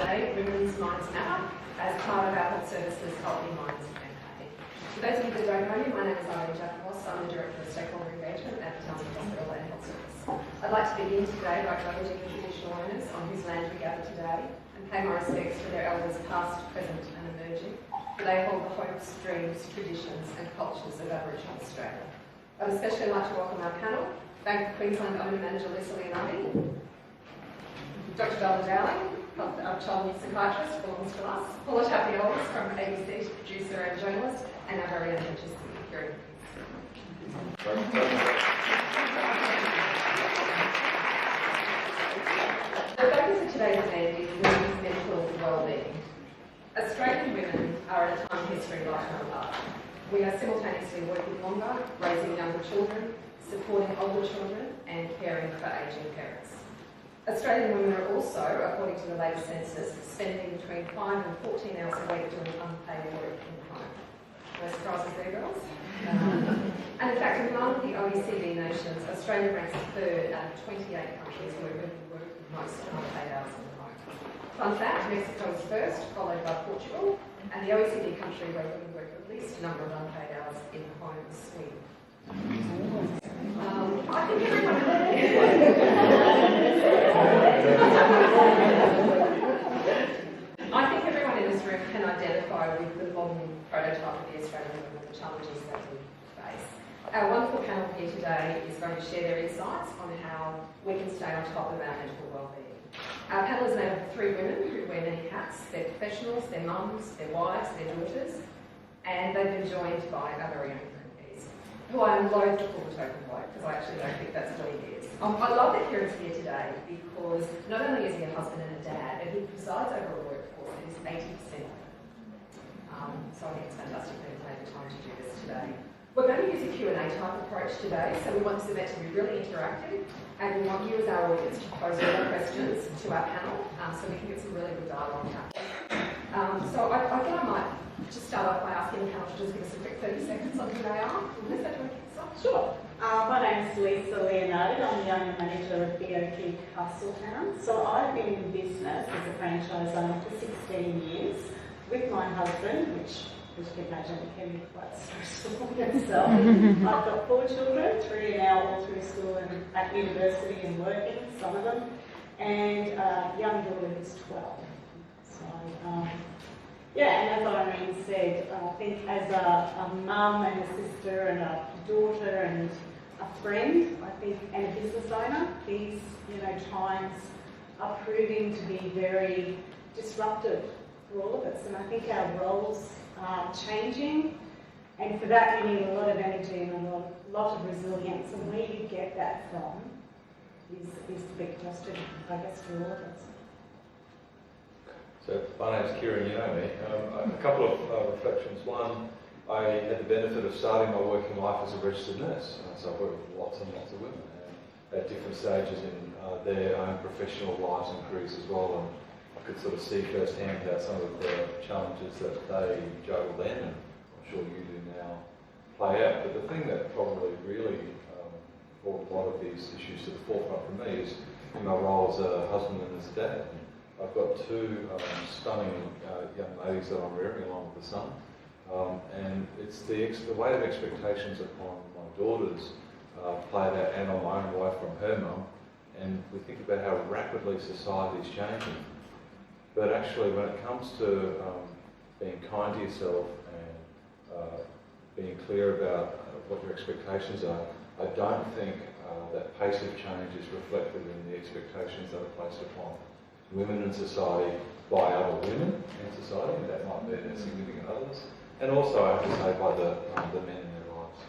today, Women's Minds Matter, as part of our health services Healthy Minds campaign. For those of you that don't know me, my name is Lisa Leonardi. I'm the Director of Stakeholder Engagement at the Townsville Hospital and Health Service. I'd like to begin today by acknowledging the traditional owners on whose land we gather today and pay my respects to their elders past, present and emerging, for they hold the hopes, dreams, traditions and cultures of Aboriginal Australia. I'd especially like to welcome our panel, thank the Queensland Owner Manager Lisa Leonardi, Dr. Dowling, child psychiatrist, belongs to us, Paula Tapiolas from ABC, producer and journalist, and our very own HSCE, Kieran. The focus of today's event is women's mental well-being. Australian women are at a time in history like no other. We are simultaneously working longer, raising younger children, supporting older children, and caring for ageing parents. Australian women are also, according to the latest census, spending between 5 and 14 hours a week doing unpaid work in home. No surprises there, girls? And in fact, among the OECD nations, Australia ranks third out of 28 countries where women work most unpaid hours in home. Fun fact, Mexico is first, followed by Portugal, and the OECD country where women work the least number of unpaid hours in home is Sweden. I think everyone in this room can identify with the modern prototype of the Australian women and the challenges that we face. Our wonderful panel here today is going to share their insights on how we can stay on top of our mental well-being. Our panel is made up of 3 women who wear many hats. They're professionals, they're mums, their wives, their daughters, and they've been joined by our very own who I am loath to call the token bloke, because I actually don't think that's what he is. I love that Kieran's here today because not only is he a husband and a dad, but he presides over a workforce that is 80% women. So I think it's fantastic that he's made the time to do this today. We're going to use a Q&A type approach today, so we want this event to be really interactive, and we want you as our audience to pose all the questions to our panel, so we can get some really good dialogue happening. So I thought I might just start off by asking the panel to just give us a quick 30 seconds on who they are. Lisa, do you want to kick us off? Sure. My name is Lisa Leonardi. I'm the owner manager of BOQ Castletown. So I've been in business as a franchise owner for 16 years with my husband, which, as you can imagine, can be quite stressful itself. I've got 4 children, 3 are now all through school and at university and working, some of them, and a young daughter who's 12. So, yeah, and as Irene said, I think as a mum and a sister and a daughter and a friend, I think, and a business owner, these times are proving to be very disruptive for all of us. And I think our roles are changing, and for that we need a lot of energy and a lot of resilience. And where you get that from is the big question, I guess, for all of us. So my name's Kieran, you know me. A couple of reflections. One, I had the benefit of starting my working life as a registered nurse. So I've worked with lots and lots of women at different stages in their own professional lives and careers as well. And I could sort of see firsthand how some of the challenges that they juggle then, and I'm sure you do now, play out. But the thing that probably really brought a lot of these issues to the forefront for me is in my role as a husband and as a dad. I've got 2 stunning young ladies that I'm rearing along with the son, and it's the weight of expectations upon my daughters played out, and on my own wife from her mum, and we think about how rapidly society is changing. But actually, when it comes to being kind to yourself and being clear about what your expectations are, I don't think that pace of change is reflected in the expectations that are placed upon women in society by other women in society, and that might be their significant others, and also I have to say by the men in their lives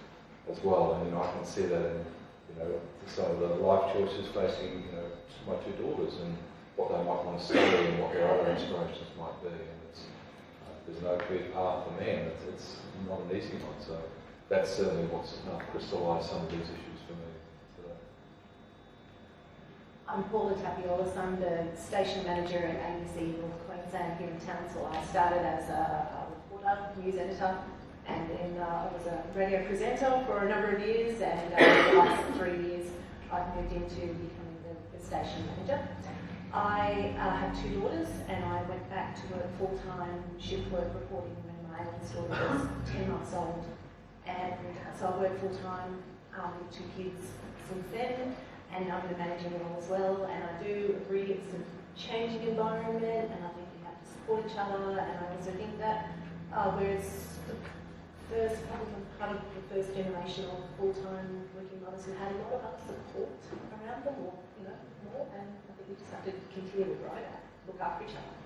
as well. And I can see that in some of the life choices facing my 2 daughters and what they might want to study and what their other inspirations might be. And there's no clear path for me, and it's not an easy one. So that's certainly what's crystallised some of these issues for me today. I'm Paula Tapiolas. I'm the station manager at ABC North Queensland here in Townsville. I started as a reporter, news editor, and then I was a radio presenter for a number of years, and for the last 3 years I've moved into becoming the station manager. I have 2 daughters, and I went back to work full-time shift work reporting when my eldest daughter was 10 months old. And so I worked full-time with 2 kids since then, and I'm the managing role as well. And I do agree it's a changing environment, and I think we have to support each other. And I also think that whereas probably part of the first generation of full-time working mothers who had a lot of other support around them, or more, and I think we just have to continue to grow that, look after each other.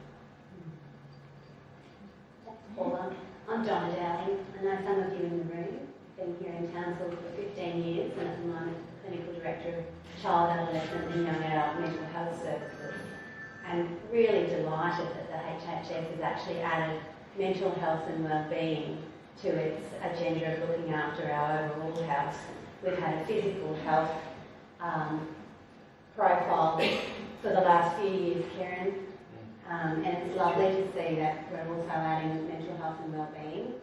Paula, I'm Donna Dowling. I know some of you in the room. I've been here in Townsville for 15 years, and at the moment clinical director of child, adolescent and young adult mental health services. I'm really delighted that the HHS has actually added mental health and wellbeing to its agenda of looking after our overall health. We've had a physical health profile for the last few years, Kieran, and it's lovely to see that we're also adding mental health and wellbeing.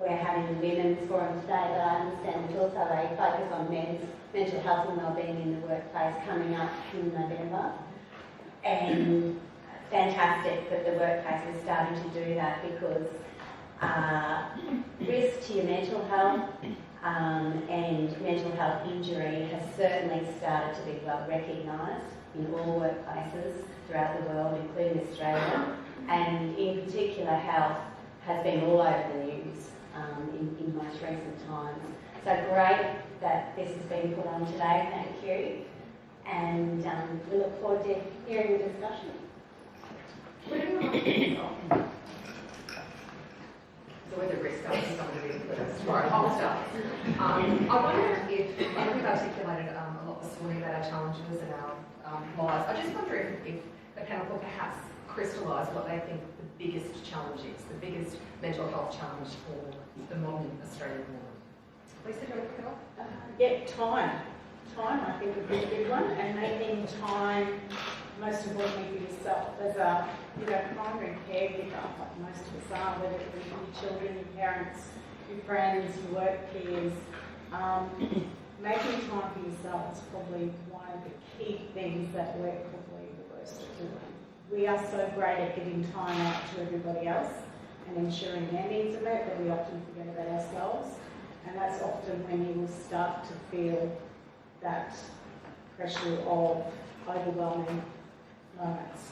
We're having a women's forum today, but I understand there's also a focus on men's mental health and wellbeing in the workplace coming up in November. And fantastic that the workplace is starting to do that, because risk to your mental health and mental health injury has certainly started to be well recognised in all workplaces throughout the world, including Australia. And in particular, health has been all over the news in most recent times. So great that this has been put on today, thank you. And we look forward to hearing the discussion. So with the risk, I'm just going to be first. Right, I'll start. I wonder if, I think we've articulated a lot this morning about our challenges and our lives. I just wonder if the panel could perhaps crystallise what they think the biggest challenge is, the biggest mental health challenge for the modern Australian woman. Lisa, do you want to kick off? Yeah, time. Time, I think, would be a big one, and making time, most importantly, for yourself as a primary caregiver, like most of us are, whether it be your children, your parents, your friends, your work peers. Making time for yourself is probably one of the key things that we're probably the worst at doing. We are so great at giving time out to everybody else and ensuring their needs are met, but we often forget about ourselves, and that's often when you will start to feel that pressure of overwhelming moments.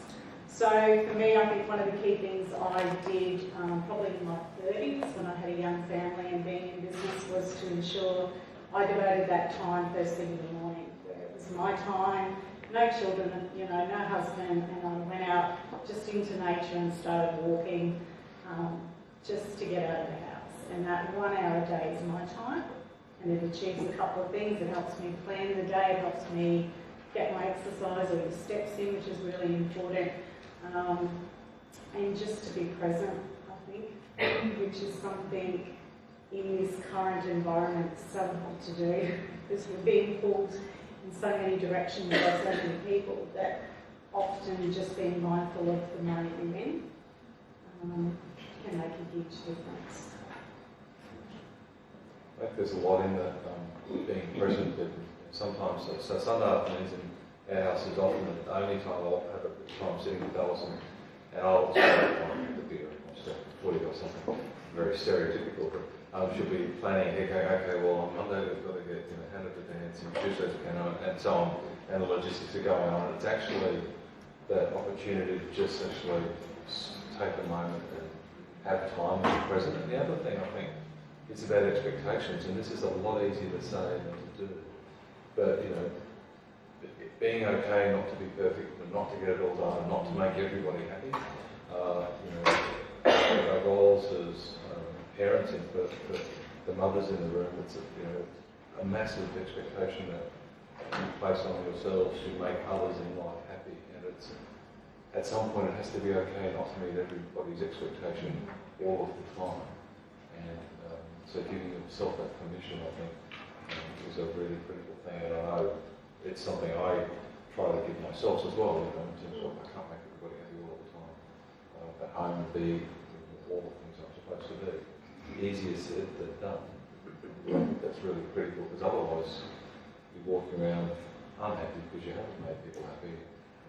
So for me, I think one of the key things I did probably in my 30s when I had a young family and being in business was to ensure I devoted that time first thing in the morning, where it was my time, no children, no husband, and I went out just into nature and started walking just to get out of the house. And that 1 hour a day is my time. And it achieves a couple of things. It helps me plan the day, it helps me get my exercise or the steps in, which is really important. And just to be present, I think, which is something in this current environment so hard to do, because we're being pulled in so many directions by so many people that often just being mindful of the moment you're in can make a huge difference. I think there's a lot in that being present, but sometimes, so Sunday afternoons in our house is often the only time I'll have a time sitting with Alison, and I'll start on the beer, I'll 40 or something, very stereotypical, but she'll be planning, okay, well on Monday we've got to get Hannah to dance, and Tuesday to piano, and so on, and the logistics are going on, and it's actually that opportunity to just actually take a moment and have time and be present. And the other thing I think, it's about expectations, and this is a lot easier to say than to do. But, being okay not to be perfect, and not to get it all done, and not to make everybody happy. Our roles as parents and for the mothers in the room, it's a massive expectation that you place on yourselves to make others in life happy. And it's at some point it has to be okay not to meet everybody's expectation all of the time. And so giving yourself that permission, I think, is a really critical thing. And I know it's something I try to give myself as well, in terms of I can't make everybody happy all the time. At home and be all the things I'm supposed to do. Easier said than done. I think that's really critical, because otherwise you're walking around unhappy because you haven't made people happy,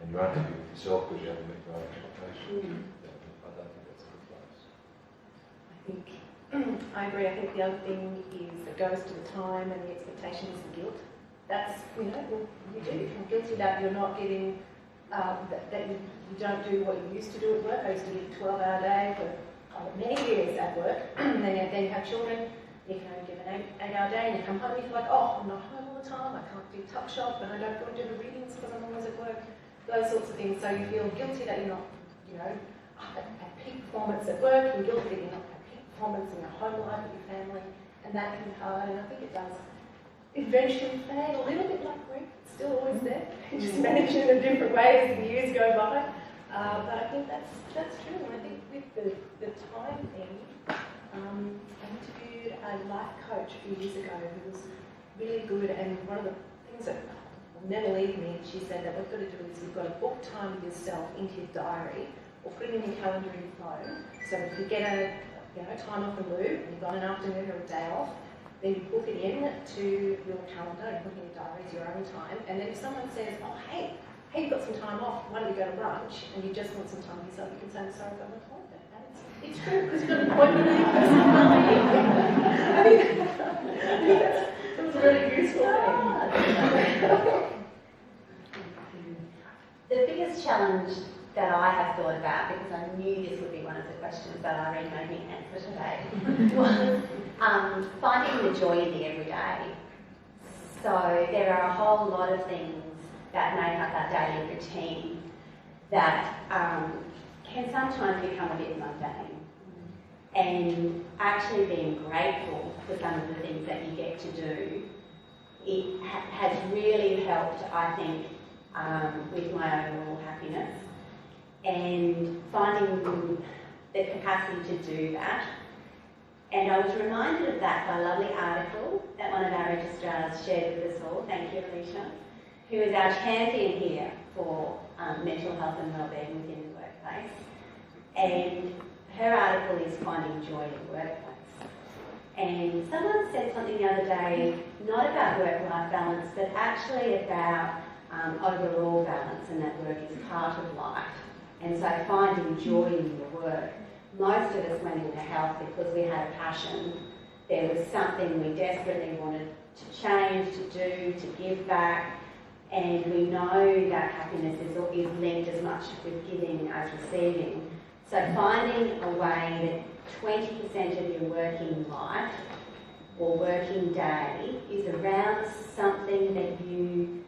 and you're unhappy with yourself because you haven't met your own expectations, then I don't think that's a good place. I think I agree. I think the other thing is it goes to the time and the expectation is the guilt. That's, you do. You feel guilty that you're not getting, that you don't do what you used to do at work. I used to do a 12-hour day for many years at work. then you have children, you can only give an 8-hour day, and you come home and you feel like, oh, I'm not home all the time, I can't do tuck shop, and I don't go and do the readings because I'm always at work. Those sorts of things. So you feel guilty that you're not, at peak performance at work, and guilty that you're not at peak performance in your home life with your family, and that can be hard. And I think it does eventually fade a little bit like grief. It's still always there. You just manage it in different ways as the years go by. But I think that's true. And I think with the time thing, I interviewed a life coach a few years ago who was really good, and one of the things that will never leave me, she said that what we've got to do is you've got to book time with yourself into your diary, or put it in your calendar in your phone. So if you get a time off the loop, and you've got an afternoon or a day off, then you book it in to your calendar, and put it in your diary as your own time. And then if someone says, oh hey, you've got some time off, why don't we go to lunch? And you just want some time for yourself, you can say, I'm sorry, I've got an appointment. And it's true, because you've got an appointment with your personality. I think that was a really useful thing. The biggest challenge that I have thought about, because I knew this would be one of the questions that Irene made me answer today, was finding the joy in the everyday. So there are a whole lot of things that make up our daily routine that can sometimes become a bit mundane. And actually being grateful for some of the things that you get to do, it has really helped, I think, with my overall happiness. And finding the capacity to do that. And I was reminded of that by a lovely article that one of our registrars shared with us all. Thank you, Alicia, who is our champion here for mental health and wellbeing within the workplace. And her article is Finding Joy in the Workplace. And someone said something the other day, not about work-life balance, but actually about overall balance, and that work is part of life. And so finding joy in your work. Most of us went into health because we had a passion. There was something we desperately wanted to change, to do, to give back. And we know that happiness is linked as much with giving as receiving. So finding a way that 20% of your working life or working day is around something that you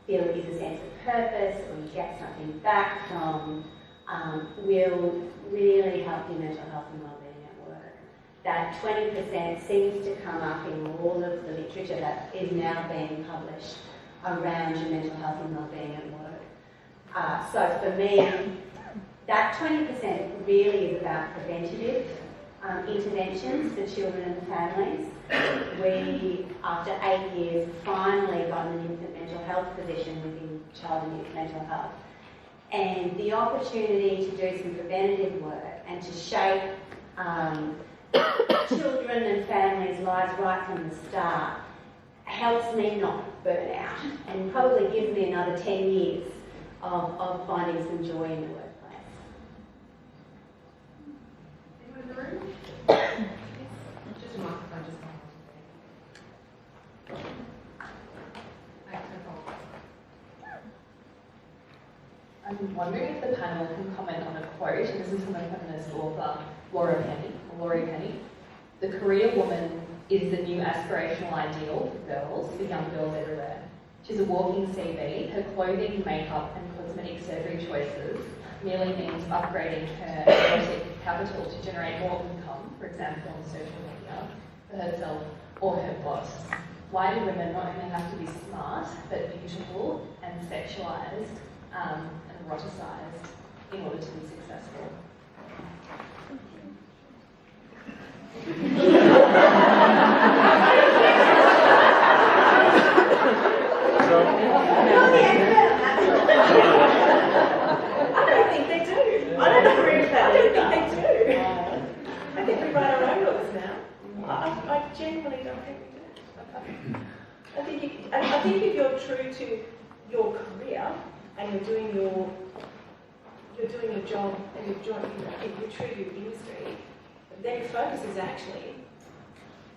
feel is a sense of purpose, or you get something back from, will really help your mental health and wellbeing at work. That 20% seems to come up in all of the literature that is now being published around your mental health and wellbeing at work. So for me, that 20% really is about preventative interventions for children and families. We, after 8 years, finally got an infant mental health position within child and youth mental health. And the opportunity to do some preventative work and to shape children and families' lives right from the start helps me not burn out, and probably gives me another 10 years of finding some joy in the workplace. Anyone in the room? Just a microphone, just one. I'm wondering if the panel can comment on a quote, and this is from a feminist author, Laurie Penny. The career woman is the new aspirational ideal for young girls everywhere. She's a walking CV. Her clothing, makeup and cosmetic surgery choices merely means upgrading her erotic capital to generate more income, for example on social media, for herself or her boss. Why do women not only have to be smart, but beautiful and sexualised and eroticised in order to be successful? I don't think they do. I don't agree with that. I don't think they do. I think we write our own rules now. I genuinely don't think we do. I think if you're true to your career, and you're doing your job and you're true to your industry, then your focus is actually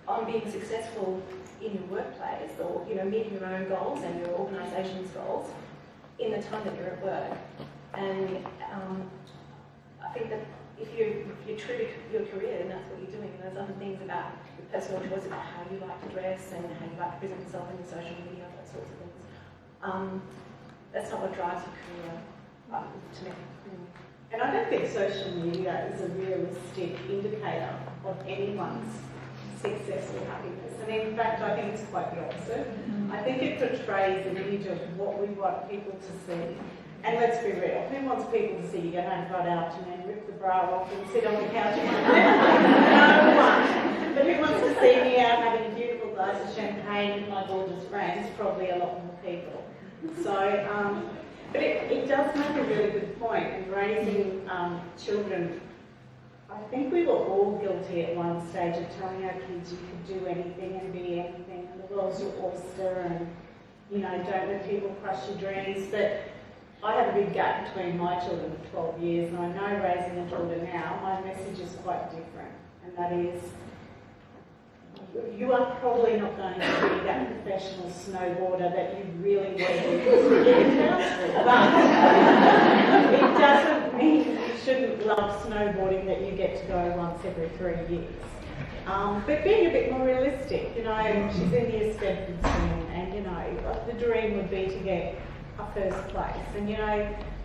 on being successful in your workplace, or meeting your own goals and your organisation's goals in the time that you're at work. And I think that if you're true to your career, then that's what you're doing. And there's other things about your personal choice, about how you like to dress and how you like to present yourself in your social media, those sorts of things. That's not what drives your career to me. And I don't think social media is a realistic indicator of anyone's success or happiness. And in fact, I think it's quite the opposite. I think it portrays an image of what we want people to see. And let's be real, who wants people to see you get home Friday afternoon, rip the bra off and sit on the couch? No one. But who wants to see me out having a beautiful glass of champagne with my gorgeous friends? Probably a lot more people. So, but it does make a really good point in raising children. I think we were all guilty at one stage of telling our kids you could do anything and be anything, and the world's your oyster, and don't let people crush your dreams. But I have a big gap between my children of 12 years, and I know raising a daughter now, my message is quite different, and that is, you are probably not going to be that professional snowboarder that you really want to be in Townsville. But it doesn't mean you shouldn't love snowboarding that you get to go once every 3 years. But being a bit more realistic, she's in the Stedford team, and the dream would be to get a first place. And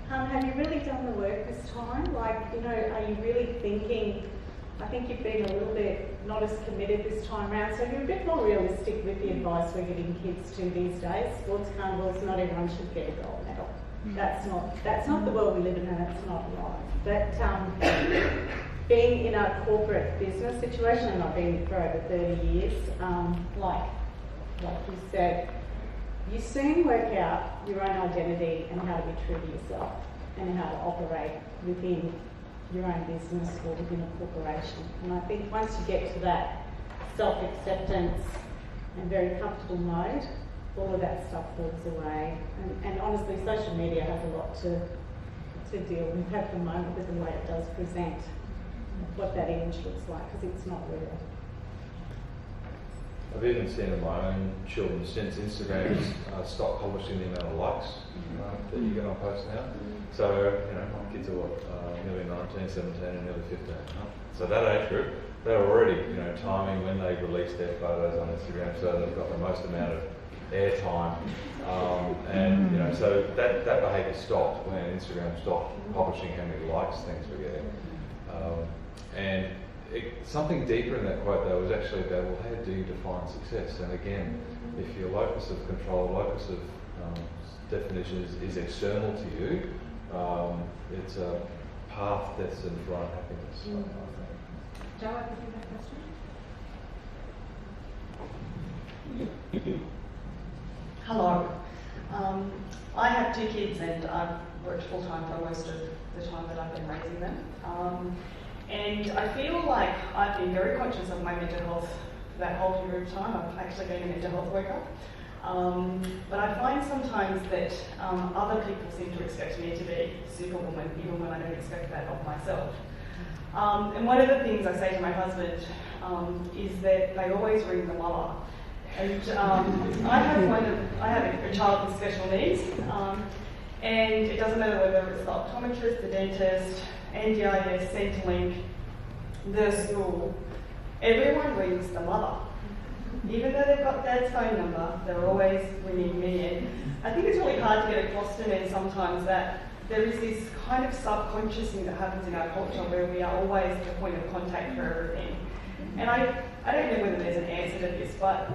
have you really done the work this time? Are you really thinking? I think you've been a little bit not as committed this time around, so you're a bit more realistic with the advice we're giving kids to these days. Sports carnivals, not everyone should get a gold medal. That's not the world we live in, and that's not right. But being in a corporate business situation, and I've been for over 30 years, like you said, you soon work out your own identity and how to be true to yourself and how to operate within your own business or within a corporation. And I think once you get to that self-acceptance and very comfortable mode, all of that stuff falls away. And honestly, social media has a lot to deal with at the moment with the way it does present what that image looks like, because it's not real. I've even seen in my own children since Instagram stopped publishing the amount of likes that you get on posts now. So, my kids are nearly 19, 17 and nearly 15. So that age group, they're already, timing when they release their photos on Instagram so they've got the most amount of airtime. So that behaviour stopped when Instagram stopped publishing how many likes things were getting. Something deeper in that quote though was actually about, well, how do you define success? And again, if your locus of control, locus of definition is external to you, it's a path that's in front of happiness. Jo, I think you have a question? Hello. I have 2 kids and I've worked full time for most of the time that I've been raising them. And I feel like I've been very conscious of my mental health for that whole period of time. I've actually been a mental health worker. But I find sometimes that other people seem to expect me to be superwoman, even when I don't expect that of myself. And one of the things I say to my husband is that they always ring the mother. And I have a child with special needs, and it doesn't matter whether it's the optometrist, the dentist, NDIS, Centrelink, the school, everyone rings the mother. Even though they've got dad's phone number, they're always ringing me. And I think it's really hard to get across to men sometimes that there is this kind of subconscious thing that happens in our culture where we are always the point of contact for everything. And I don't know whether there's an answer to this, but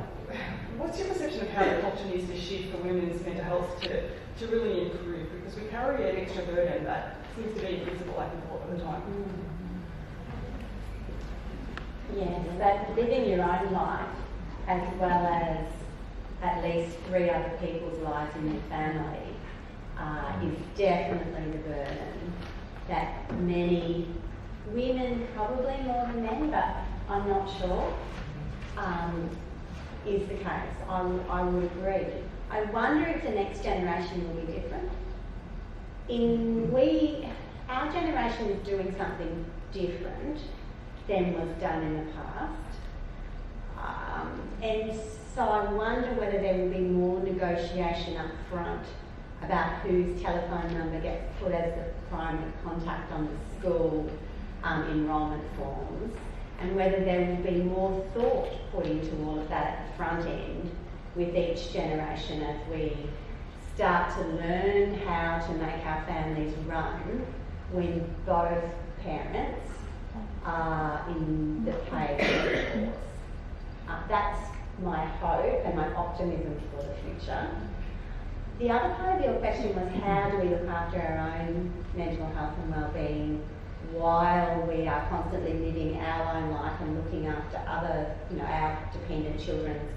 what's your perception of how the culture needs to shift for women's mental health to really improve? Because we carry an extra burden that seems to be invisible, I think, a lot of the time. Yes, that living your own life as well as at least 3 other people's lives in your family is definitely the burden that many women, probably more than men, but I'm not sure, is the case. I would agree. I wonder if the next generation will be different. our generation is doing something different than was done in the past. And so I wonder whether there will be more negotiation up front about whose telephone number gets put as the primary contact on the school enrolment forms, and whether there will be more thought put into all of that at the front end with each generation as we start to learn how to make our families run when both parents are in the paid workforce. That's my hope and my optimism for the future. The other part of your question was, how do we look after our own mental health and well-being while we are constantly living our own life and looking after other, our dependent children's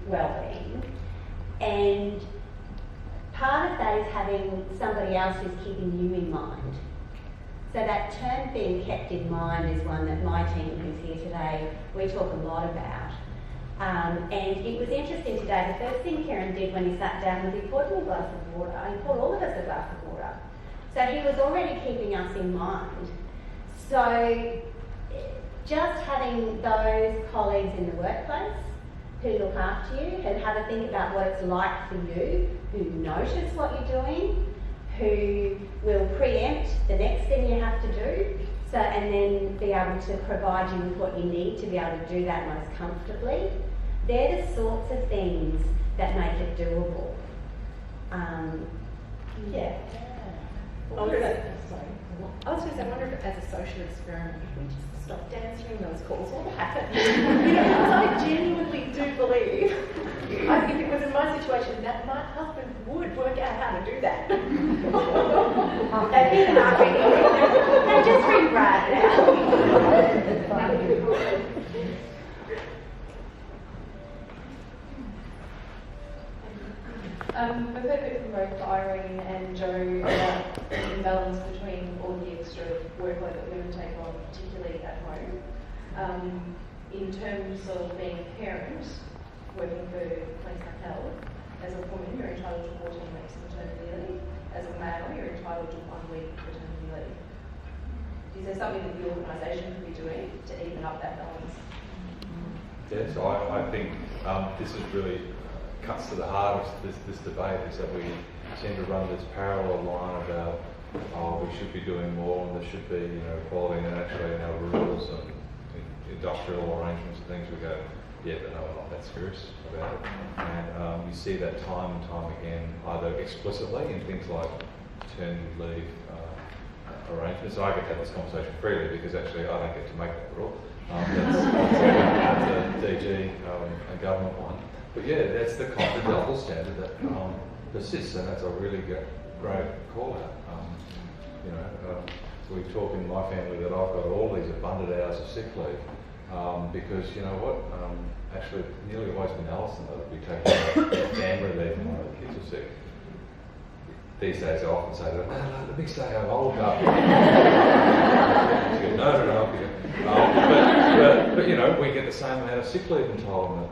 well-being. And part of that is having somebody else who's keeping you in mind. So that term being kept in mind is one that my team who's here today, we talk a lot about. And it was interesting today, the first thing Kieran did when he sat down was he poured me a glass of water. He poured all of us a glass of water. So he was already keeping us in mind. So just having those colleagues in the workplace who look after you and have a think about what it's like for you, who notice what you're doing, who will preempt the next thing you have to do, and then be able to provide you with what you need to be able to do that most comfortably. They're the sorts of things that make it doable. Yeah. I was going to say, I wonder if as a social experiment, if we just stopped answering those calls, what would happen? Because I genuinely do believe, if it was in my situation, that my husband would work out how to do that. And just rewrite it out. We've heard a bit from both Irene and Joe about the imbalance between all the extra workload that women take on, particularly at home. In terms of being a parent, working for Queensland Health, as a woman, you're entitled to 14 weeks of maternity leave. As a male, you're entitled to 1 week paternity leave. Is there something that the organisation could be doing to even up that balance? Yes, I think this is really cuts to the heart of this debate, is that we tend to run this parallel line about, we should be doing more and there should be equality, and actually in our rules and industrial arrangements and things we go, yeah, but no, we're not that serious about it. And you see that time and time again, either explicitly in things like maternity leave arrangements. I get to have this conversation freely because actually I don't get to make that rule. That's a DG and government one. But yeah, that's the kind of double standard that persists, and that's a really great call out. So we talk in my family that I've got all these abundant hours of sick leave because you know what? Actually, nearly always been Alison that would be taking family leave when one of the kids are sick. These days I often say to her, no, the big stay home, I'll look after you. She goes, no, but we get the same amount of sick leave entitlement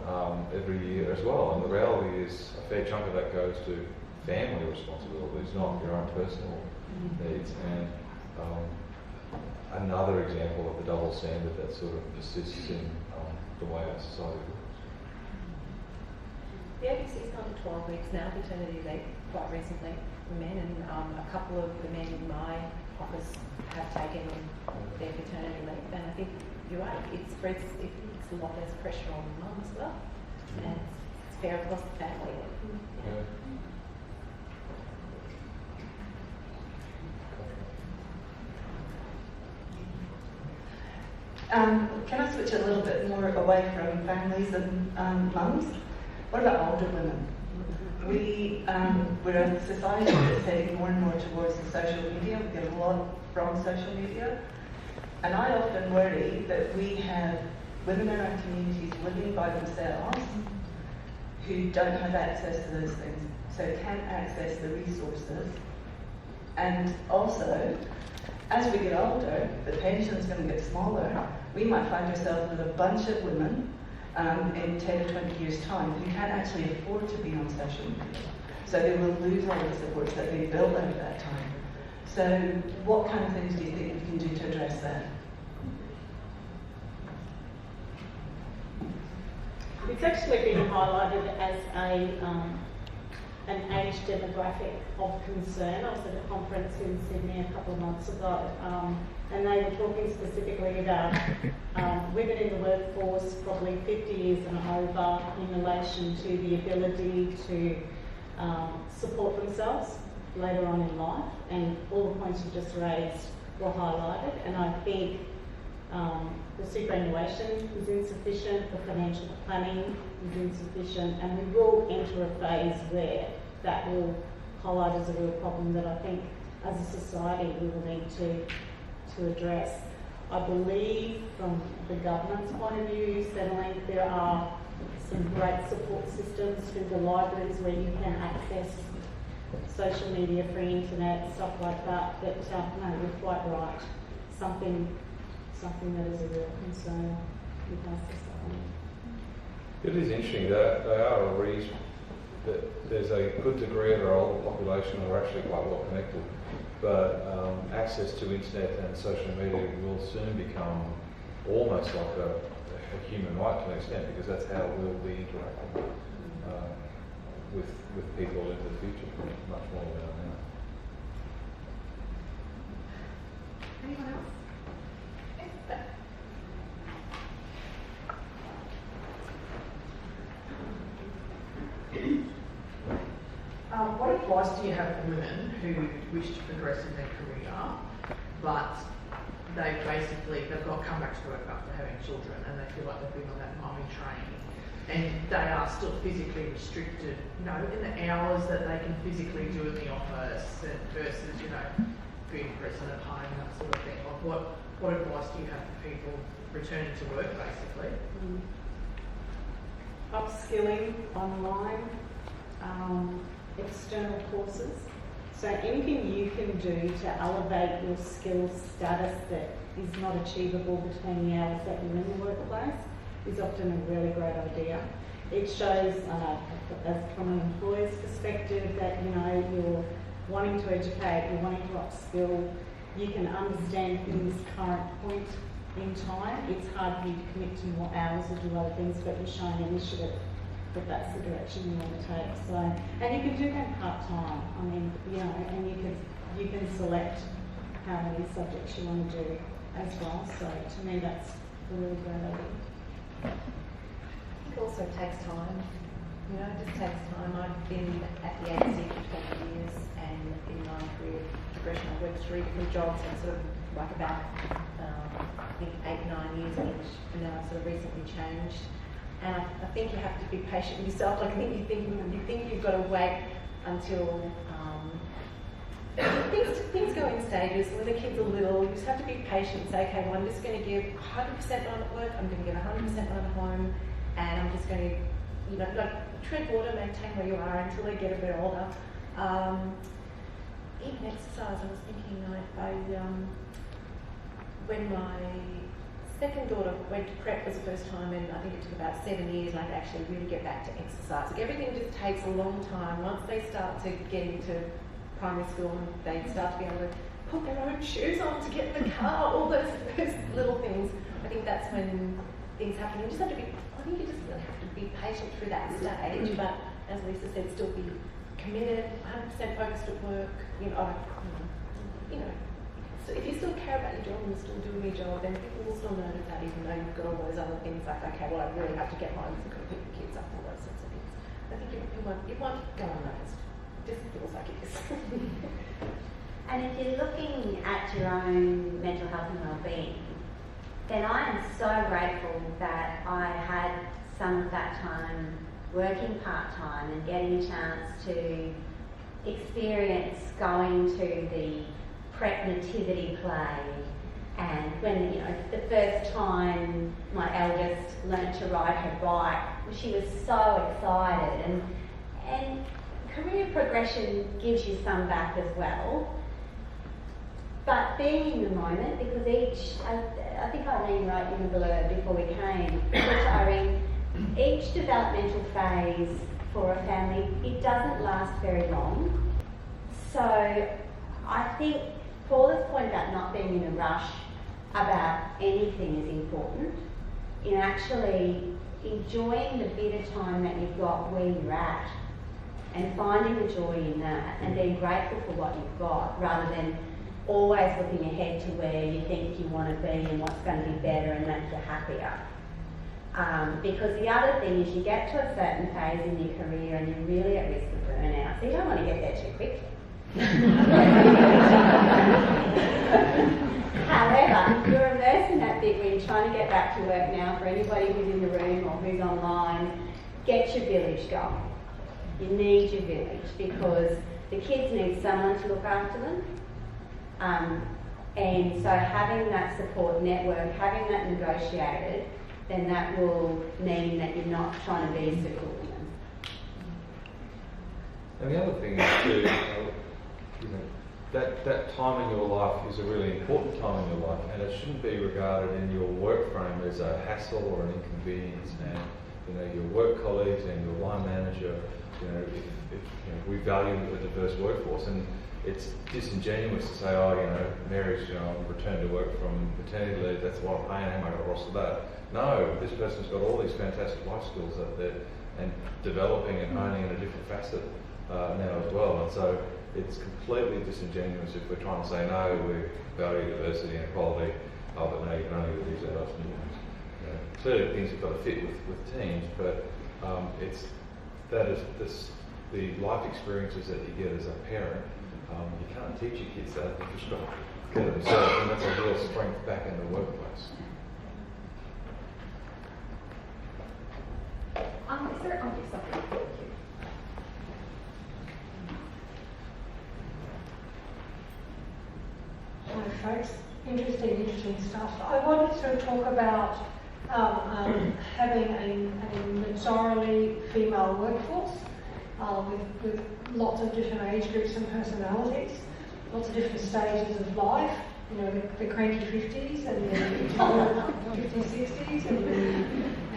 every year as well, and the reality is a fair chunk of that goes to family responsibilities, not your own personal needs. And another example of the double standard that sort of persists in the way our society works. The ABC's gone to 12 weeks now, paternity leave, quite recently for men, and a couple of the men in my office have taken their paternity leave, and I think you're right, it spreads, it's a lot less pressure on mum as well, and it's fair across the family. Yeah. Can I switch a little bit more away from families and mums? What about older women? We're a society that's heading more and more towards the social media. We get a lot from social media. And I often worry that we have women in our communities living by themselves who don't have access to those things, so can't access the resources. And also, as we get older, the pension's going to get smaller. We might find ourselves with a bunch of women in 10 or 20 years' time who can't actually afford to be on social media. So they will lose all the supports that they built out at that time. So what kind of things do you think we can do to address that? It's actually been highlighted as an age demographic of concern. I was at a conference in Sydney a couple of months ago, and they were talking specifically about women in the workforce, probably 50 years and over, in relation to the ability to support themselves later on in life. And all the points you just raised were highlighted, and I think the superannuation is insufficient, the financial planning is insufficient, and we will enter a phase where that will highlight as a real problem that I think as a society we will need to address. I believe from the government's point of view, Centrelink, there are some great support systems through the libraries where you can access social media, free internet, stuff like that, but no, you're quite right. Something that is a real concern with our society. It is interesting that they are a reason that there's a good degree of our older population who are actually quite well connected, but access to internet and social media will soon become almost like a human right to an extent, because that's how we'll be interacting with people into the future, much more than now. Anyone else? What advice do you have for women who wish to progress in their career, but they've got to come back to work after having children and they feel like they've been on that mummy train and they are still physically restricted, in the hours that they can physically do in the office versus, being present at home, that sort of thing? Like what advice do you have for people returning to work, basically? Upskilling online, external courses. So anything you can do to elevate your skills status that is not achievable between the hours that you're in the workplace is often a really great idea. It shows, as from an employer's perspective, that you're wanting to educate, you're wanting to upskill, you can understand in this current point in time. It's hard for you to commit to more hours or do other things, but you're showing initiative that that's the direction you want to take. So, and you can do that part-time. And you can select how many subjects you want to do as well. So to me, that's a really great idea. It also takes time. It just takes time. I've been at the agency for 20 years, and in my career progression, I've worked 3 different jobs, and sort of like about, I think 8-9 years each, and then I've sort of recently changed. And I think you have to be patient with yourself. Like I think you think you've got to wait until things go in stages. When the kids are little, you just have to be patient and say, okay, well, I'm just going to give 100% on at work, I'm going to give 100% on at home, and I'm just going to, tread water, maintain where you are until they get a bit older. Even exercise, I was thinking, when my second daughter went to prep for the first time, and I think it took about 7 years, and I could actually really get back to exercise. Like everything just takes a long time. Once they start to get into primary school and they start to be able to put their own shoes on to get in the car, all those little things, I think that's when things happen. You just have to you just really have to be patient through that stage, but as Lisa said, still be committed, 100% focused at work, So if you still care about your job and you're still doing your job, then people will still notice that, even though you've got all those other things like, okay, well, I really have to get home because I've got to pick the kids up, all those sorts of things. I think it won't go unnoticed. It just feels like it is. And if you're looking at your own mental health and wellbeing, then I am so grateful that I had some of that time working part-time and getting a chance to experience going to the prep nativity play, and when the first time my eldest learnt to ride her bike, she was so excited, and career progression gives you some back as well. But being in the moment, because I think Irene wrote in the blurb before we came, Irene, each developmental phase for a family, it doesn't last very long. So I think Paula's point about not being in a rush about anything is important. In actually enjoying the bit of time that you've got where you're at and finding the joy in that and being grateful for what you've got rather than always looking ahead to where you think you want to be and what's going to be better and make you happier. Because the other thing is you get to a certain phase in your career and you're really at risk of burnout, so you don't want to get there too quickly. However, if you're immersed in that bit where you're trying to get back to work now, for anybody who's in the room or who's online, get your village going. You need your village because the kids need someone to look after them. And so having that support network, having that negotiated, then that will mean that you're not trying to be superwoman. And the other thing is too, that time in your life is a really important time in your life, and it shouldn't be regarded in your work frame as a hassle or an inconvenience. And your work colleagues and your line manager, if we value a diverse workforce, and it's disingenuous to say, Mary's returned to work from maternity leave, that's why I'm paying, how am I going to roster that? No, this person's got all these fantastic life skills out there and developing and honing in a different facet now as well. And so it's completely disingenuous if we're trying to say, no, we value diversity and equality, but no, you can only do these hours. Clearly things have got to fit with teams, but the life experiences that you get as a parent. You can't teach your kids that. You've just got to get it themselves, and that's a real strength back in the workplace. Is there something? Hi folks, interesting stuff. I wanted to talk about having a majority female workforce with lots of different age groups and personalities, lots of different stages of life, the cranky 50s and the entitled 50s, 60s and the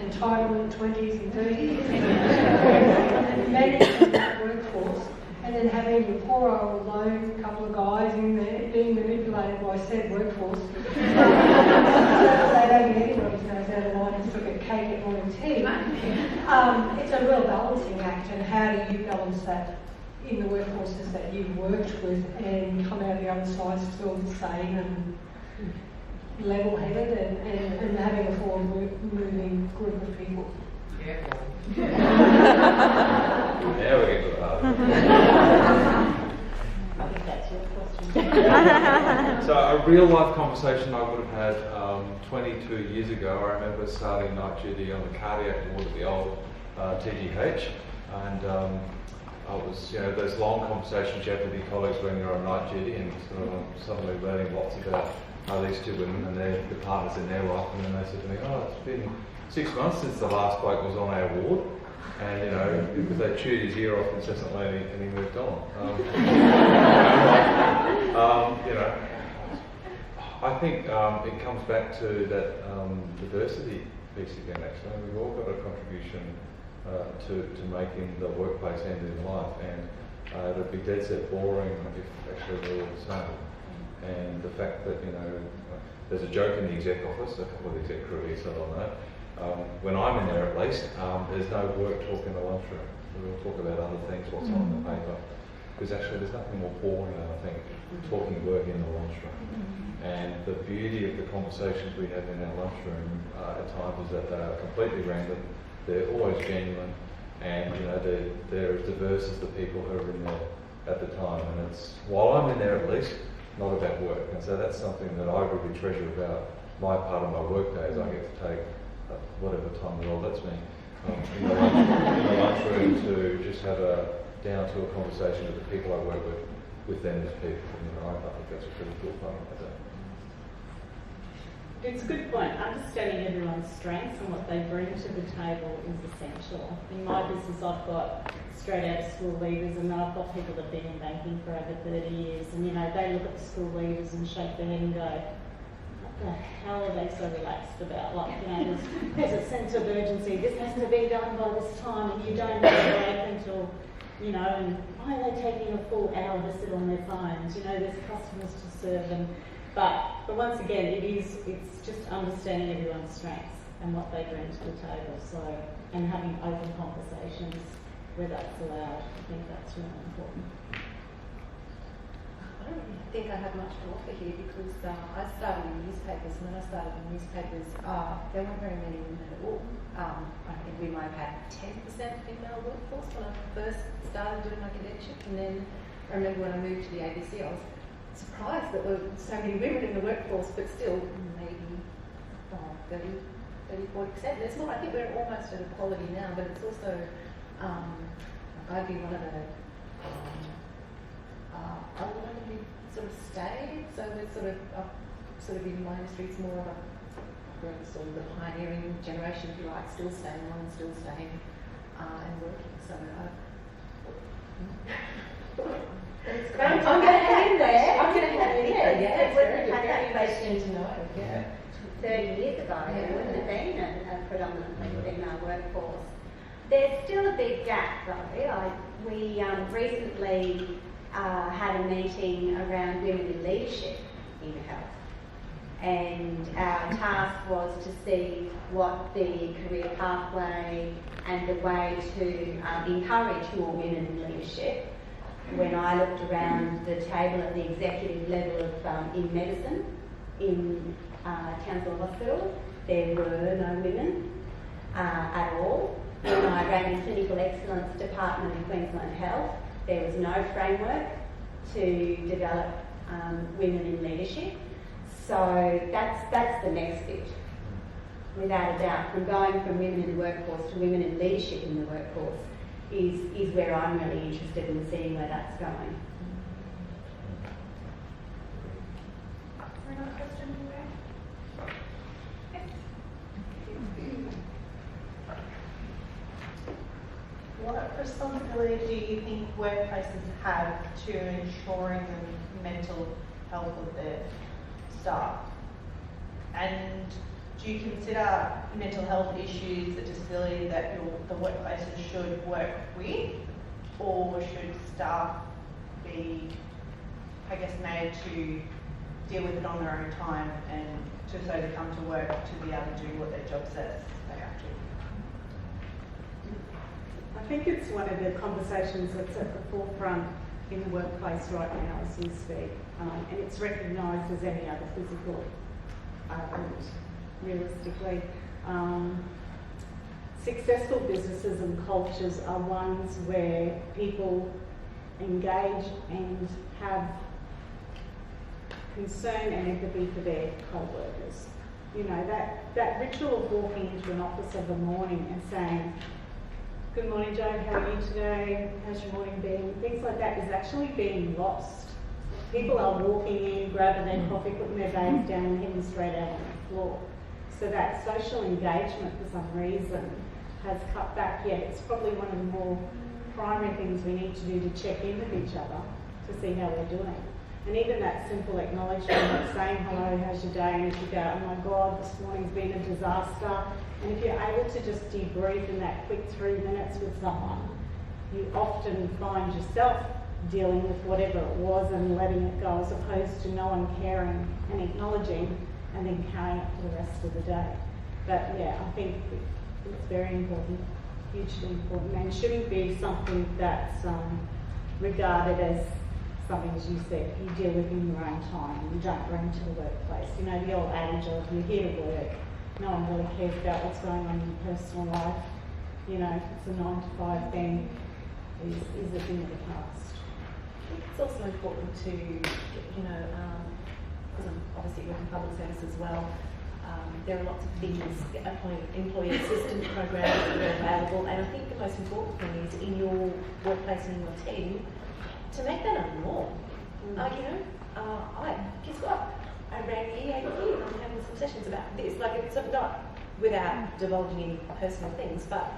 entitlement 20s and 30s and managing that workforce, and then having your poor old lone couple of guys in there being manipulated by said workforce. So they don't get anyone who goes out of line and still get cake at morning tea. It's a real balancing act, and how do you balance that in the workforces that you've worked with and come out the other side still sane and level-headed and having a forward-moving group of people? Careful. Now we get to the heart. I think that's your question. So a real life conversation I would have had 22 years ago. I remember starting night duty on the cardiac ward at the old TGH, and I was, those long conversations you have with your colleagues when you're on night duty, and sort of suddenly learning lots about these two women and their partners in their life, and then they said to me, it's been 6 months since the last bloke was on our ward, and because they chewed his ear off incessantly and he moved on. I think it comes back to that diversity piece again. Actually, we've all got a contribution to making the workplace end in life, and it would be dead set boring if actually we're all the same. And the fact that there's a joke in the exec office, a couple of the exec crew said on that. When I'm in there at least, there's no work talk in the lunchroom. We'll talk about other things, what's on the paper. Because actually there's nothing more boring than, I think, talking work in the lunchroom. And the beauty of the conversations we have in our lunchroom at times is that they are completely random, they're always genuine, and they're as diverse as the people who are in there at the time. And it's, while I'm in there at least, not about work. And so that's something that I really treasure about my part of my work day, is I get to take whatever time the world lets me in the lunchroom to just have a down-to a conversation with the people I work with them as people. I think that's a pretty cool part of that. It's a good point. Understanding everyone's strengths and what they bring to the table is essential. In my business, I've got straight out of school leavers, and then I've got people that have been in banking for over 30 years, and they look at the school leavers and shake their head and go, what the hell are they so relaxed about? There's a sense of urgency. This has to be done by this time, and you don't have a break until you know, and why are they taking a full hour to sit on their phones? You know, there's customers to serve, and but once again, it's just understanding everyone's strengths and what they bring to the table. So, and having open conversations where that's allowed. I think that's really important. I don't really think I have much to offer here because I started in newspapers, and when I started in newspapers, there weren't very many women at all. I think we might have had 10% female workforce when I first started doing my cadetship, and then I remember when I moved to the ABC, I was surprised that there were so many women in the workforce, but still maybe 30-40%. There's more. I think we're almost at equality now, but it's also I'd be one of the I want to be sort of stayed, so we're sort of in my industry, it's more of a we're sort of the pioneering generation, if you like, still staying on, still staying and working. So I'm going to hang there. I'm going to hang there. Yeah, It wouldn't have had that question to know. Yeah. 30 years ago. It wouldn't have been a predominantly female workforce. There's still a big gap, though. We recently had a meeting around women in leadership in health, and our task was to see what the career pathway and the way to encourage more women in leadership. When I looked around the table at the executive level of in medicine in Townsville Hospital, there were no women at all. When I ran the Clinical Excellence Department in Queensland Health, there was no framework to develop women in leadership. So that's the next bit, without a doubt. From going from women in the workforce to women in leadership in the workforce is where I'm really interested in seeing where that's going. Another question here? What responsibility do you think workplaces have to ensuring the mental health of their staff? And do you consider mental health issues a disability that the workplaces should work with, or should staff be, I guess, made to deal with it on their own time and just so they come to work to be able to do what their job says they have to? I think it's one of the conversations that's at the forefront in the workplace right now as we speak, and it's recognised as any other physical element, realistically. Successful businesses and cultures are ones where people engage and have concern and empathy for their co-workers. You know, that ritual of walking into an office of a morning and saying, "Good morning, Joe, how are you today? How's your morning been?" Things like that is actually being lost. People are walking in, grabbing their coffee, putting their bags down and heading straight out on the floor. So that social engagement, for some reason, has cut back. Yet it's probably one of the more primary things we need to do to check in with each other to see how we're doing. And even that simple acknowledgement of saying hello, how's your day, and if you go, oh my God, this morning's been a disaster, and if you're able to just debrief in that quick 3 minutes with someone, you often find yourself dealing with whatever it was and letting it go, as opposed to no one caring and acknowledging and then carrying it for the rest of the day. But yeah, I think it's very important, hugely important, and shouldn't be something that's regarded as something, as you said, you deal with in your own time and you don't bring to the workplace. You know, the old adage of you're here to work, no one really cares about what's going on in your personal life. You know, if it's a 9 to 5 thing, is a thing of the past. I think it's also important to, you know, because I'm obviously working public service as well, there are lots of things, employee assistance programs that are available, and I think the most important thing is in your workplace and in your team to make that a norm. You know, guess what? I ran the EAP and I'm having some sessions about this. Like, it's not without divulging any personal things, but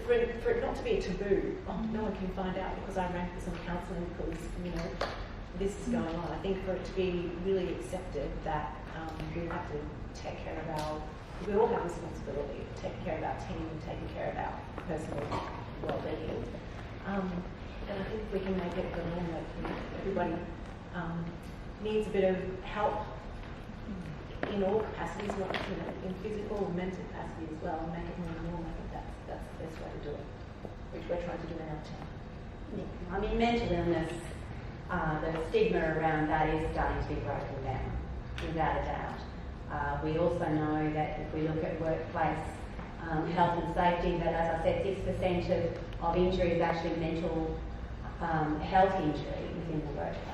for it not to be a taboo. Oh, no one can find out because I ran for some counselling because, you know, this is going on. I think for it to be really accepted that we have to take care of we all have responsibility, taking care of our team, taking care of our personal well-being. and I think we can make it the norm that everybody needs a bit of help in all capacities, not in physical or mental capacity as well, and make it more normal. I think that's the best way to do it, which we're trying to do in our town. Yeah. I mean, mental illness, the stigma around that is starting to be broken down, without a doubt. We also know that if we look at workplace health and safety, that, as I said, 6% of injury is actually mental health injury within the workplace.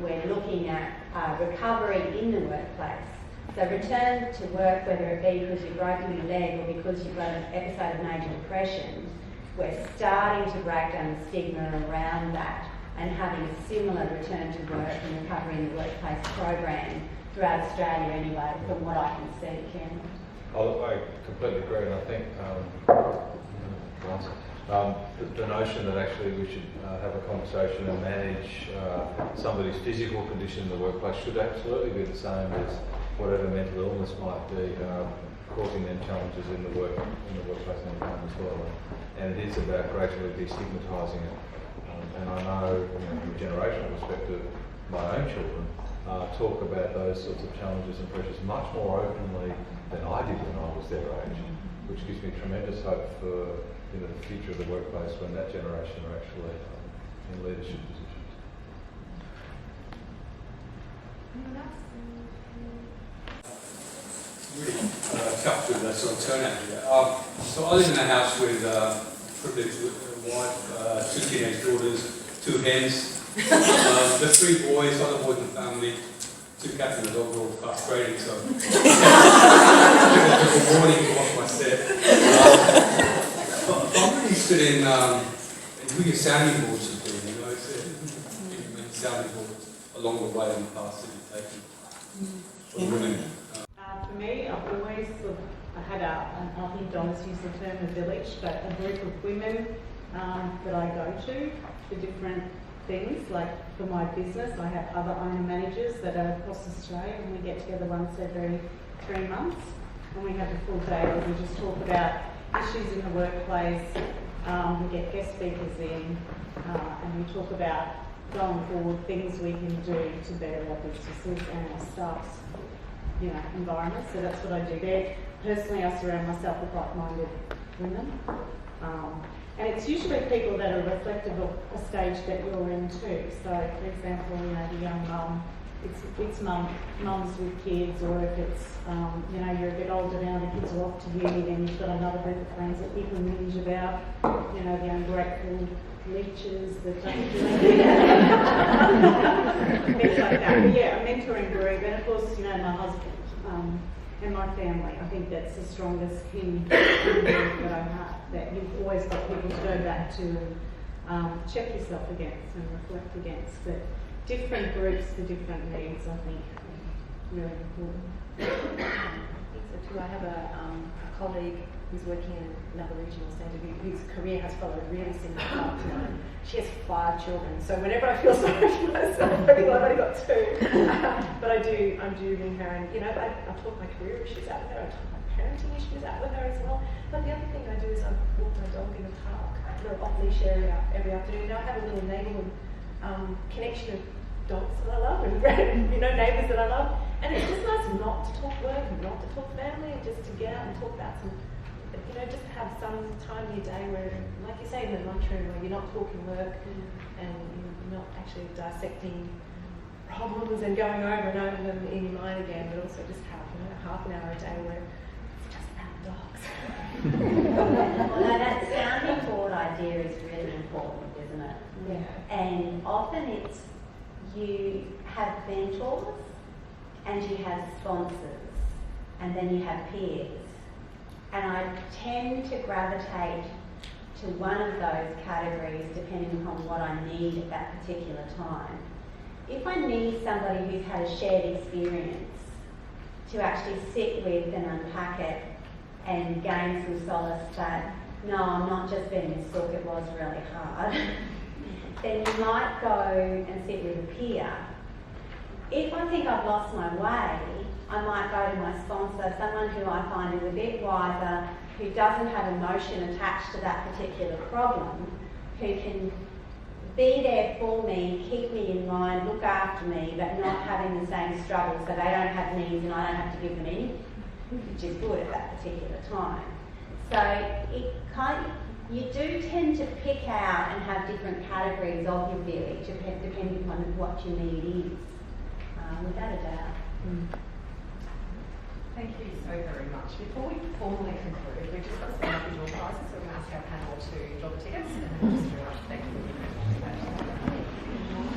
We're looking at recovery in the workplace. So return to work, whether it be because you've broken your leg or because you've got an episode of major depression, we're starting to break down the stigma around that and having a similar return to work and recovery in the workplace program throughout Australia anyway, from what I can see, Kieran. I completely agree, and I think the notion that actually we should have a conversation and manage somebody's physical condition in the workplace should absolutely be the same as whatever mental illness might be causing them challenges in the workplace and the home as well. And it is about gradually destigmatising it. And I know, from a generational perspective, my own children talk about those sorts of challenges and pressures much more openly than I did when I was their age, which gives me tremendous hope for the future of the workplace when that generation are actually in leadership positions. Anyone else? Really tough to sort of turn out here. So I live in a house with privileged wife, 2 teenage daughters, 2 hens, the 3 boys, other boys in the family, 2 cats and a dog, all frustrating, so it took a morning to wash my set. But I'm really interested in who your sounding boards have been, it's many sounding boards along the way in the past that you've taken for women. For me, I've always had I think Donna's used the term a village, but a group of women that I go to for different things. Like for my business, I have other owner-managers that are across Australia, and we get together once every 3 months, and we have a full day where we just talk about issues in the workplace. We get guest speakers in, and we talk about going forward things we can do to better our businesses and our staff's environment. So that's what I do there. Personally, I surround myself with like-minded women. And it's usually people that are reflective of a stage that you're in too. So, for example, the young mum, it's mums with kids, or if it's, you're a bit older now, the kids are off to uni, then you've got another group of friends that you can whinge about, the ungrateful leeches that don't do anything. Things like that. But yeah, a mentoring group, and of course, my husband and my family. I think that's the strongest key that I have, that you've always got people to go back to and check yourself against and reflect against. But different groups for different needs, I think, are really important. I think so too. I have a colleague who's working in another regional centre whose career has followed a really similar path to mine. She has 5 children, so whenever I feel sorry for myself, I think I've only got 2. But I'm due ring her, and I talk my career issues out with her, I talk my parenting issues out with her as well. But the other thing I do is I walk my dog in a park, off-leash area every afternoon. Now I have a little neighbourhood connection of dogs that I love and neighbours that I love, and it's just nice not to talk work and not to talk family, and just to get out and talk about some. Just have some time in your day where, like you say, in the lunchroom, where you're not talking work and you're not actually dissecting problems and going over and over them in your mind again, but also just have half an hour a day where it's just about dogs. Well, that sounding board idea is really important, isn't it? Yeah. And often it's you have mentors and you have sponsors and then you have peers. And I tend to gravitate to one of those categories depending upon what I need at that particular time. If I need somebody who's had a shared experience to actually sit with and unpack it and gain some solace that, no, I'm not just being a sook, it was really hard, then you might go and sit with a peer. If I think I've lost my way, I might go to my sponsor, someone who I find is a bit wiser, who doesn't have emotion attached to that particular problem, who can be there for me, keep me in mind, look after me, but not having the same struggles, so they don't have needs and I don't have to give them any, which is good at that particular time. So it you do tend to pick out and have different categories of your village depending on what your need is, without a doubt. Thank you so very much. Before we formally conclude, we've just got some individual prizes, so we're going to ask our panel to draw the tickets and